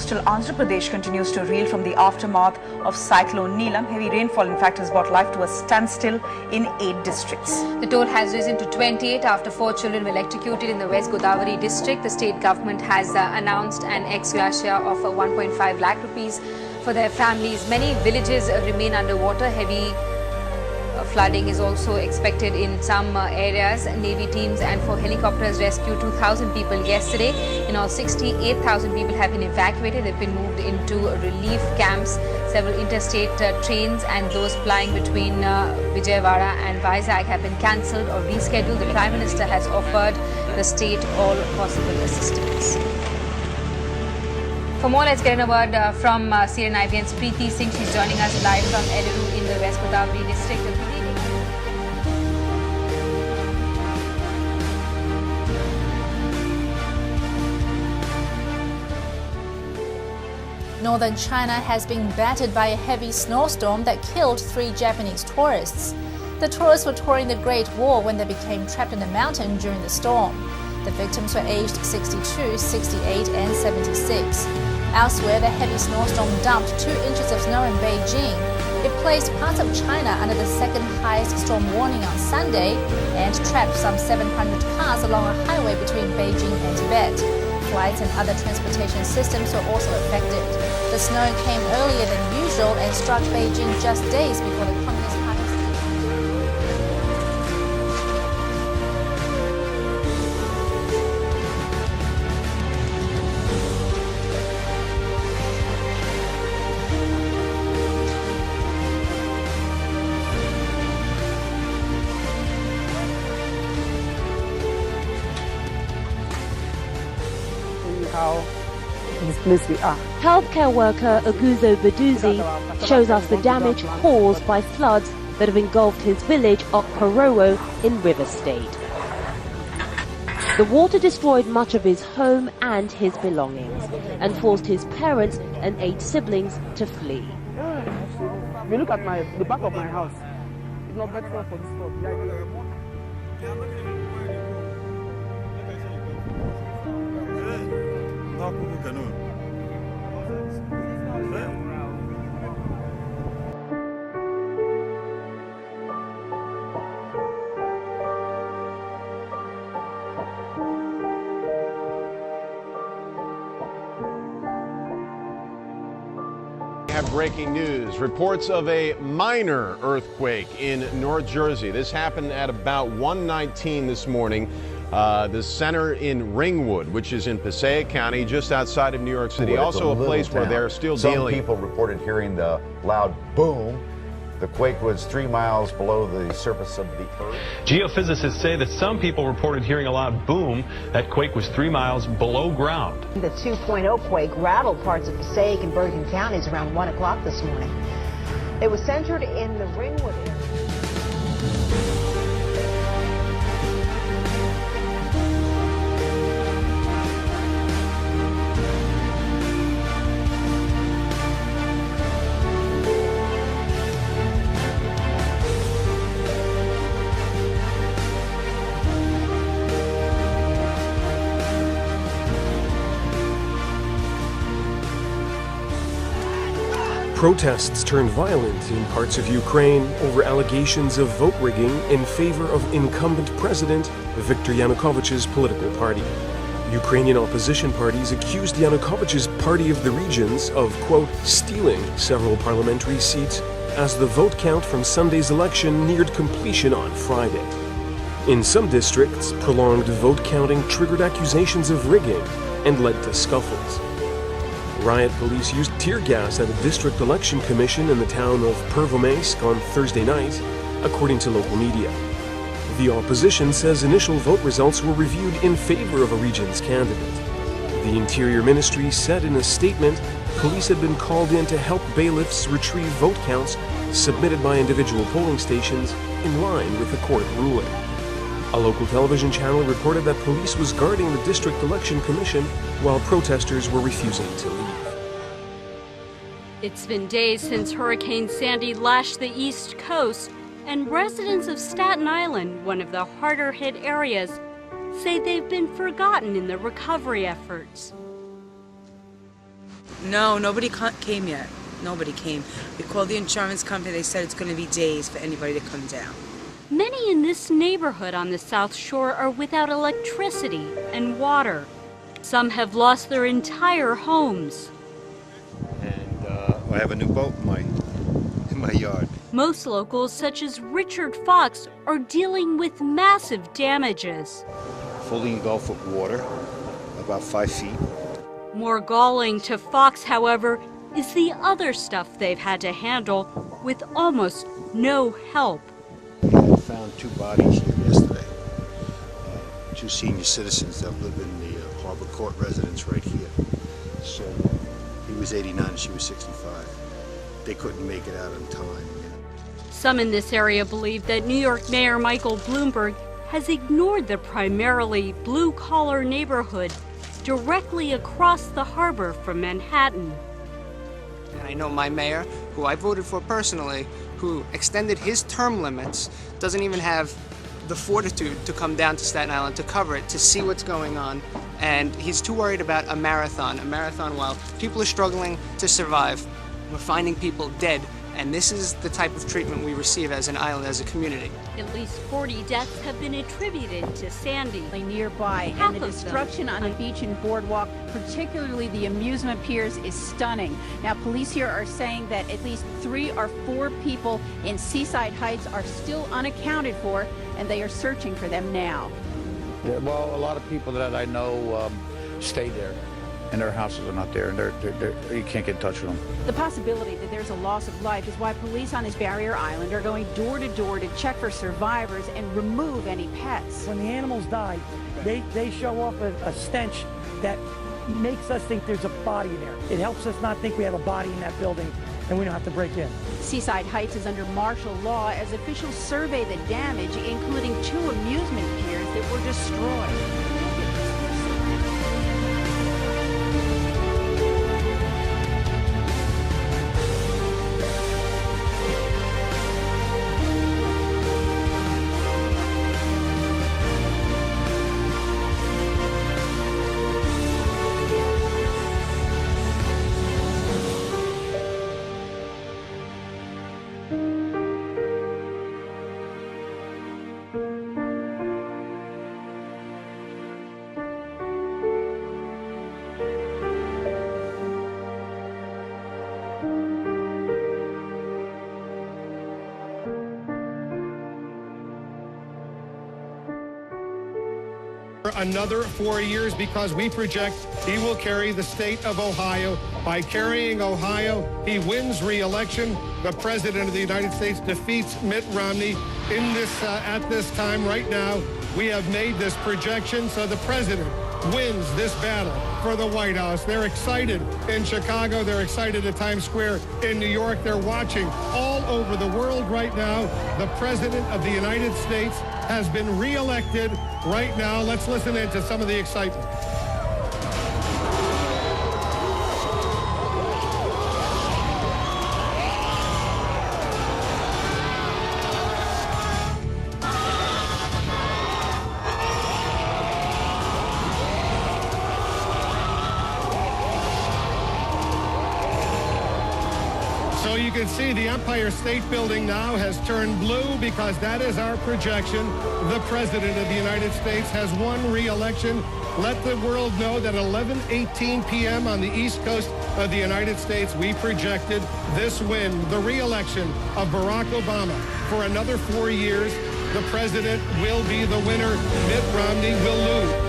Coastal Andhra Pradesh continues to reel from the aftermath of Cyclone Nilam. Heavy rainfall, in fact, has brought life to a standstill in 8 districts. The toll has risen to 28 after 4 children were electrocuted in the West Godavari district. The state government has announced an ex gratia of 1.5 lakh rupees for their families. Many villages remain underwater. Heavy flooding is also expected in some areas. Navy teams and 4 helicopters rescued 2,000 people yesterday. In all, 68,000 people have been evacuated. They've been moved into relief camps. Several interstate trains and those plying between Vijayawada and Vizag have been cancelled or rescheduled. The Prime Minister has offered the state all possible assistance. For more, let's get a word from CNIBN's Preeti Singh. She's joining us live from Eluru in the West Godavari district. Northern China has been battered by a heavy snowstorm that killed 3 Japanese tourists. The tourists were touring the Great Wall when they became trapped in the mountain during the storm. The victims were aged 62, 68 and 76. Elsewhere, the heavy snowstorm dumped 2 inches of snow in Beijing. It placed parts of China under the second highest storm warning on Sunday and trapped some 700 cars along a highway between Beijing and Tibet. Flights and other transportation systems were also affected. The snow came earlier than usual and struck Beijing just days before the Communist Party. How displaced we are. Healthcare worker Oguzo Baduzi shows us the damage caused by floods that have engulfed his village of Porowo in River State. The water destroyed much of his home and his belongings and forced his parents and 8 siblings to flee. If you look at the back of my house, it's not better for this stuff. Have breaking news. Reports of a minor earthquake in North Jersey. This happened at about 1:19 this morning. The center in Ringwood, which is in Passaic County, just outside of New York City. Also a place where they're still dealing. Some people reported hearing the loud boom. The quake was 3 miles below the surface of the earth. Geophysicists say that some people reported hearing a loud boom. That quake was 3 miles below ground. The 2.0 quake rattled parts of Passaic and Bergen counties around 1 o'clock this morning. It was centered in the Ringwood area. Protests turned violent in parts of Ukraine over allegations of vote rigging in favor of incumbent president Viktor Yanukovych's political party. Ukrainian opposition parties accused Yanukovych's Party of the Regions of, quote, stealing several parliamentary seats as the vote count from Sunday's election neared completion on Friday. In some districts, prolonged vote counting triggered accusations of rigging and led to scuffles. Riot police used tear gas at a district election commission in the town of Pervomaysk on Thursday night, according to local media. The opposition says initial vote results were reviewed in favor of a region's candidate. The Interior Ministry said in a statement police had been called in to help bailiffs retrieve vote counts submitted by individual polling stations in line with the court ruling. A local television channel reported that police was guarding the district election commission while protesters were refusing to leave. It's been days since Hurricane Sandy lashed the East Coast, and residents of Staten Island, one of the harder hit areas, say they've been forgotten in the recovery efforts. No, nobody came yet. Nobody came. We called the insurance company. They said it's going to be days for anybody to come down. Many in this neighborhood on the South Shore are without electricity and water. Some have lost their entire homes. And I have a new boat in my yard. Most locals, such as Richard Fox, are dealing with massive damages. Fully engulfed with water, about 5 feet. More galling to Fox, however, is the other stuff they've had to handle with almost no help. We found 2 bodies here yesterday. 2 senior citizens that live in the Harbor Court residence right here. So he was 89 and she was 65. They couldn't make it out in time. Some in this area believe that New York Mayor Michael Bloomberg has ignored the primarily blue-collar neighborhood directly across the harbor from Manhattan. And I know my mayor, who I voted for personally, who extended his term limits, doesn't even have the fortitude to come down to Staten Island to cover it, to see what's going on. And he's too worried about a marathon while people are struggling to survive. We're finding people dead, and this is the type of treatment we receive as an island, as a community. At least 40 deaths have been attributed to Sandy. Nearby, and the destruction on the beach and boardwalk, particularly the amusement piers, is stunning. Now, police here are saying that at least 3 or 4 people in Seaside Heights are still unaccounted for, and they are searching for them now. Yeah, well, a lot of people that I know stay there, and their houses are not there, and you can't get in touch with them. The possibility that there's a loss of life is why police on this barrier island are going door to door to check for survivors and remove any pets. When the animals die, they show off a stench that makes us think there's a body there. It helps us not think we have a body in that building and we don't have to break in. Seaside Heights is under martial law as officials survey the damage, including 2 amusement piers that were destroyed. Another 4 years because we project he will carry the state of Ohio. By carrying Ohio, he wins re-election. The President of the United States defeats Mitt Romney in this at this time right now. We have made this projection, so the President wins this battle for the White House. They're excited in Chicago. They're excited at Times Square in New York. They're watching all over the world right now. The President of the United States has been re-elected right now. Let's listen in to some of the excitement. So you can see the Empire State Building now has turned blue because that is our projection. The President of the United States has won re-election. Let the world know that at 11:18 p.m. on the East Coast of the United States, we projected this win, the re-election of Barack Obama for another 4 years. The President will be the winner. Mitt Romney will lose.